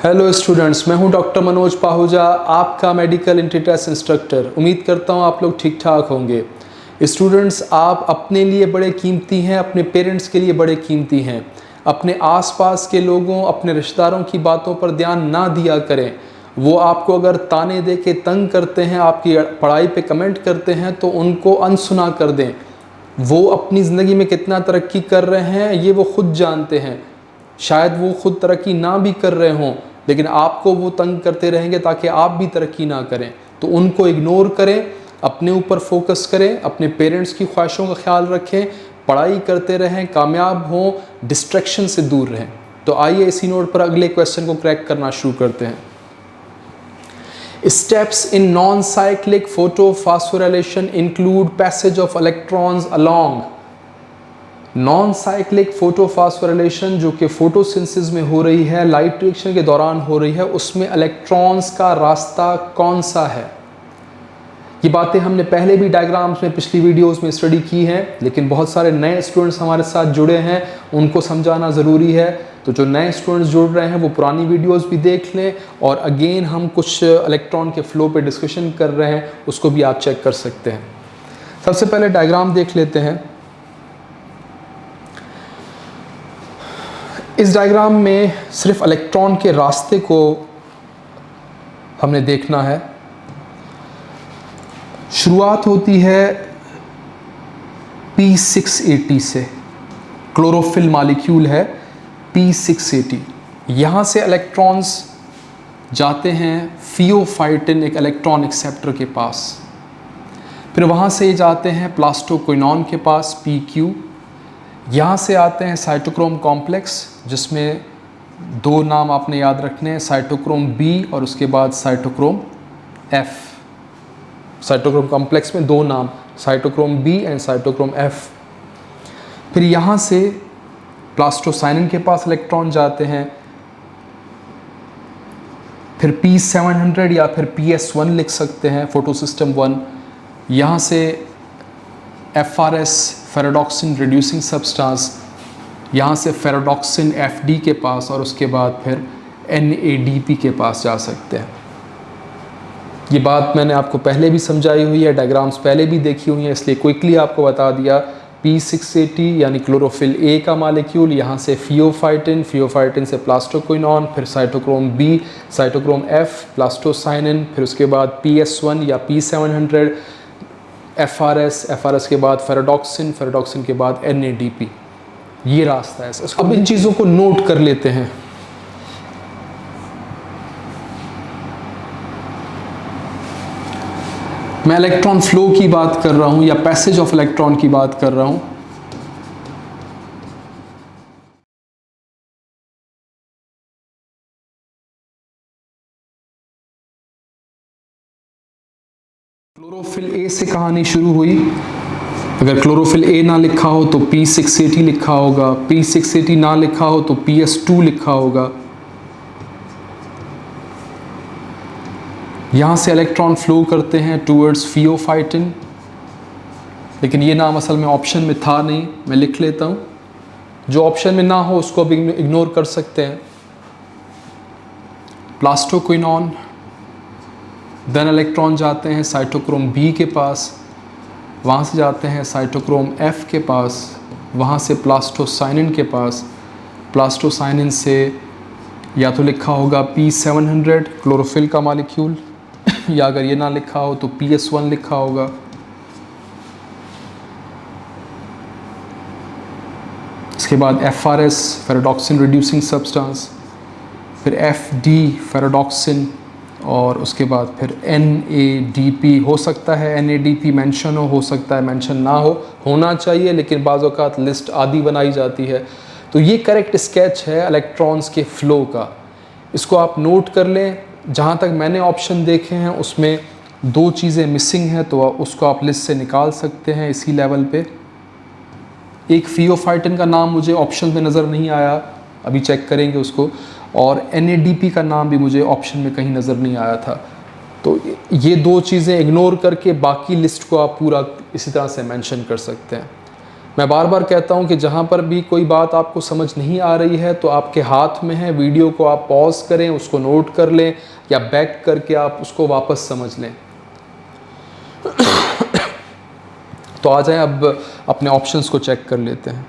Hello students, मैं हूं doctor Manoj Pahuja, आपका मेडिकल इंट्री-टेस्ट इंस्ट्रक्टर। उम्मीद करता हूं आप लोग ठीक ठाक होंगे। स्टूडेंट्स, आप अपने लिए बड़े कीमती हैं, अपने पेरेंट्स के लिए बड़े कीमती हैं। अपने आसपास के लोगों, अपने रिश्तेदारों की बातों पर ध्यान ना दिया करें। वो आपको अगर ताने दे के तंग करते हैं, आपकी पढ़ाई पे कमेंट करते हैं, तो उनको अनसुना कर दें। वो अपनी ज़िंदगी में कितना तरक्की कर रहे हैं ये वो खुद जानते हैं। शायद वो खुद तरक्की ना भी कर रहे हों, लेकिन आपको वो तंग करते रहेंगे ताकि आप भी तरक्की ना करें। तो उनको इग्नोर करें, अपने ऊपर फोकस करें, अपने पेरेंट्स की ख्वाहिशों का ख्याल रखें, पढ़ाई करते रहें, कामयाब हों, डिस्ट्रैक्शन से दूर रहें। तो आइए इसी नोट पर अगले क्वेश्चन को क्रैक करना शुरू करते हैं। Steps in non cyclic photophosphorylation include passage of electrons along. Non cyclic photophosphorylation जो कि फोटोसिंथेसिस में हो रही है, लाइट रिएक्शन के दौरान हो रही है, उसमें इलेक्ट्रॉन्स का रास्ता कौन सा है? ये बातें हमने पहले भी डायग्राम्स में पिछली वीडियोस में स्टडी की हैं, लेकिन बहुत सारे नए स्टूडेंट्स हमारे साथ जुड़े हैं, उनको समझाना ज़रूरी है। तो जो नए स्टूडेंट्स जुड़ रहे हैं वो पुरानी वीडियोस भी देख लें, और अगेन हम कुछ इलेक्ट्रॉन के फ़्लो पे डिस्कशन कर रहे हैं, उसको भी आप चेक कर सकते हैं। सबसे पहले डायग्राम देख लेते हैं। इस डायग्राम में सिर्फ इलेक्ट्रॉन के रास्ते को हमने देखना है। शुरुआत होती है P680 से, क्लोरोफिल मॉलिक्यूल है P680। यहाँ से इलेक्ट्रॉन्स जाते हैं फियोफाइटिन, एक इलेक्ट्रॉन एक्सेप्टर के पास। फिर वहाँ से जाते हैं प्लास्टोक्विनोन के पास PQ। यहाँ से आते हैं साइटोक्रोम कॉम्प्लेक्स, जिसमें दो नाम आपने याद रखने हैं, साइटोक्रोम B और उसके बाद साइटोक्रोम F। साइटोक्रोम कॉम्प्लेक्स में दो नाम, cytochrome B and cytochrome F। फिर यहाँ से प्लास्टोसाइनिन के पास इलेक्ट्रॉन जाते हैं। फिर P700 या फिर PS1 लिख सकते हैं, फोटोसिस्टम 1। यहाँ से FRS, फेरोडॉक्सिन रिड्यूसिंग सब्सटेंस, यहाँ से फेरोडॉक्सिन FD के पास, और उसके बाद फिर NADP के पास जा सकते हैं। ये बात मैंने आपको पहले भी समझाई हुई है, डायग्राम्स पहले भी देखी हुई हैं, इसलिए क्विकली आपको बता दिया। P680 यानी क्लोरोफिल A का मॉलिक्यूल, यहाँ से फियोफाइटिन, फियोफाइटिन से प्लास्टोक्विनोन, फिर cytochrome B, cytochrome F, plastocyanin, फिर उसके बाद PS1 या P700, FRS, FRS के बाद फेरोडॉक्सिन, फेरोडॉक्सिन के बाद NADP। ये रास्ता है। अब इन चीज़ों को नोट कर लेते हैं। मैं इलेक्ट्रॉन फ्लो की बात कर रहा हूँ या पैसेज ऑफ इलेक्ट्रॉन की बात कर रहा हूँ। क्लोरोफिल A से कहानी शुरू हुई। अगर क्लोरोफिल A ना लिखा हो तो P680 लिखा होगा, P680 ना लिखा हो तो PS2 लिखा होगा। यहाँ से इलेक्ट्रॉन फ्लो करते हैं टूवर्ड्स फियोफाइटिन, लेकिन ये नाम असल में ऑप्शन में था नहीं, मैं लिख लेता हूँ। जो ऑप्शन में ना हो उसको भी इग्नोर कर सकते हैं। प्लास्टोक्विनोन, देन इलेक्ट्रॉन जाते हैं साइटोक्रोम B के पास, वहाँ से जाते हैं साइटोक्रोम F के पास, वहाँ से प्लास्टोसाइनिन के पास, प्लास्टोसाइनिन से या तो लिखा होगा P700 क्लोरोफिल का मॉलिक्यूल, या अगर ये ना लिखा हो तो PS1 लिखा होगा। इसके बाद FRS, फेरोडॉक्सिन रिड्यूसिंग सब्सटेंस, फिर FD, फेरोडॉक्सिन, और उसके बाद फिर NADP। हो सकता है NADP मेंशन हो सकता है मेंशन ना हो, होना चाहिए, लेकिन बाज़ औक़ात लिस्ट आधी बनाई जाती है। तो ये करेक्ट स्केच है इलेक्ट्रॉन्स के फ़्लो का, इसको आप नोट कर लें। जहाँ तक मैंने ऑप्शन देखे हैं उसमें दो चीज़ें मिसिंग हैं, तो उसको आप लिस्ट से निकाल सकते हैं इसी लेवल पे। एक फियोफाइटिन का नाम मुझे ऑप्शन में नज़र नहीं आया, अभी चेक करेंगे उसको, और NADP का नाम भी मुझे ऑप्शन में कहीं नज़र नहीं आया था। तो ये दो चीज़ें इग्नोर करके बाकी लिस्ट को आप पूरा इसी तरह से मेंशन कर सकते हैं। मैं बार बार कहता हूँ कि जहाँ पर भी कोई बात आपको समझ नहीं आ रही है तो आपके हाथ में है, वीडियो को आप पॉज करें, उसको नोट कर लें या बैक करके आप उसको वापस समझ लें। तो आ जाएं, अब अपने ऑप्शंस को चेक कर लेते हैं।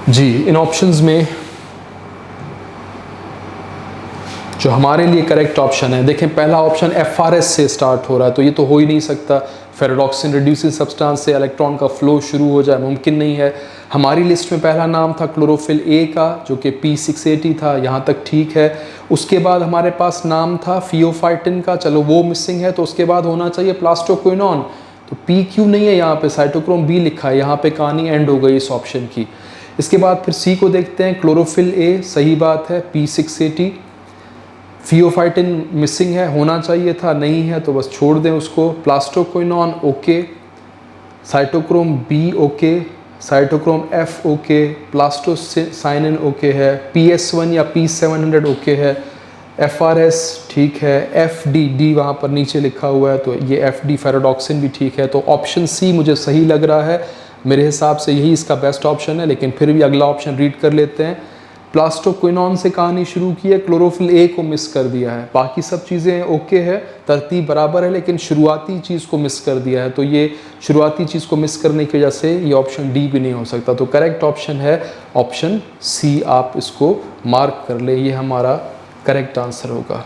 जी, इन ऑप्शंस में जो हमारे लिए करेक्ट ऑप्शन है, देखें पहला ऑप्शन FRS से स्टार्ट हो रहा है, तो ये तो हो ही नहीं सकता। फेरेडॉक्सिन रिड्यूसिंग सब्सटेंस से इलेक्ट्रॉन का फ्लो शुरू हो जाए, मुमकिन नहीं है। हमारी लिस्ट में पहला नाम था क्लोरोफिल A का, जो कि P680 था, यहाँ तक ठीक है। उसके बाद हमारे पास नाम था फियोफाइटिन का, चलो वो मिसिंग है, तो उसके बाद होना चाहिए प्लास्टोक्विनोन, तो PQ नहीं है यहाँ पे, साइटोक्रोम B लिखा है, यहाँ पे कहानी एंड हो गई इस ऑप्शन की। इसके बाद फिर C को देखते हैं, क्लोरोफिल A सही बात है, P680। फियोफाइटिन मिसिंग है, होना चाहिए था, नहीं है तो बस छोड़ दें उसको। Plastoquinone okay, cytochrome B okay, cytochrome F okay, plastocyanin okay है, PS1 या P700 ओके है, FRS ठीक है, FD वहाँ पर नीचे लिखा हुआ है, तो ये FD फेरेडॉक्सिन भी ठीक है। तो ऑप्शन C मुझे सही लग रहा है, मेरे हिसाब से यही इसका बेस्ट ऑप्शन है। लेकिन फिर भी अगला ऑप्शन रीड कर लेते हैं। प्लास्टोक्विनोन से कहानी शुरू की है, क्लोरोफिल A को मिस कर दिया है, बाकी सब चीज़ें ओके है, तरतीब बराबर है, लेकिन शुरुआती चीज़ को मिस कर दिया है। तो ये शुरुआती चीज़ को मिस करने की वजह से ये ऑप्शन D भी नहीं हो सकता। तो करेक्ट ऑप्शन है ऑप्शन C, आप इसको मार्क कर ले, ये हमारा करेक्ट आंसर होगा।